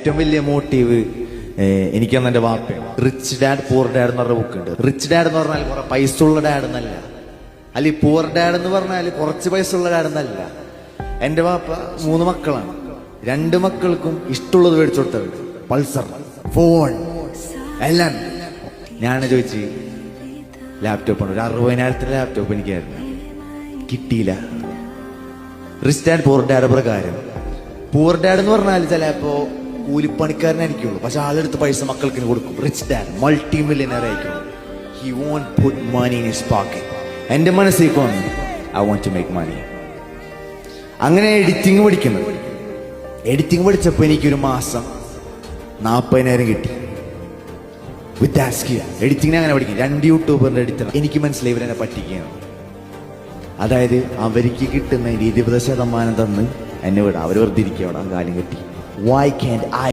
ഏറ്റവും വലിയ മോട്ടീവ് എനിക്കന്ന് എൻ്റെ വാപ്പയാണ്. റിച്ച് ഡാഡ് പൂർ ഡാഡ് എന്ന് പറഞ്ഞ ബുക്ക് ഉണ്ട്. റിച്ച് ഡാഡ് എന്ന് പറഞ്ഞാൽ കുറെ പൈസ ഉള്ള ഡാഡ് എന്നല്ല, അല്ലെങ്കിൽ പൂർ ഡാഡ് എന്ന് പറഞ്ഞാൽ കുറച്ച് പൈസ ഉള്ള ഡാഡ് എന്നല്ല. എൻ്റെ വാപ്പ 3 മക്കളാണ്. 2 മക്കൾക്കും ഇഷ്ടമുള്ളത് മേടിച്ചു കൊടുത്തത്, പൾസർ, ഫോൺ എല്ലാം. ഞാൻ ചോദിച്ച് ലാപ്ടോപ്പാണ്, ഒരു 60,000 ലാപ്ടോപ്പ് എനിക്കായിരുന്നു, കിട്ടിയില്ല. റിച്ച് ഡാഡ് പൂർ ഡാഡ് പ്രകാരം പൂർ ഡാഡ് എന്ന് പറഞ്ഞാൽ ചിലപ്പോ കൂലിപ്പണിക്കാരനായിരിക്കുള്ളൂ, പക്ഷെ ആളെടുത്ത് പൈസ മക്കൾക്ക് കൊടുക്കും. റിച്ച് ഡാഡ് മൾട്ടി മില്യനർ ആയിരിക്കും. He won't put money in his pocket. എന്റെ മനസ്സിലേക്ക് വന്നു, I want to make money. അങ്ങനെ എഡിറ്റിംഗ് പഠിക്കുന്നത്. എഡിറ്റിംഗ് പഠിച്ചപ്പോൾ എനിക്കൊരു മാസം 40,000 കിട്ടി. വിത്ത് ദാറ്റ് സ്കിൽ എഡിറ്റിംഗിനെ അങ്ങനെ പഠിക്കും. 2 യൂട്യൂബറിന്റെ എഡിറ്റർ. എനിക്ക് മനസ്സിലായി ഇവരെന്നെ പറ്റിക്കുകയാണ്. അതായത് അവർക്ക് കിട്ടുന്ന 20% തന്ന് എന്നെ വിടാം, അവർ വെറുതെ ഇരിക്കുക അവിടെ കാര്യം കെട്ടി. Why can't I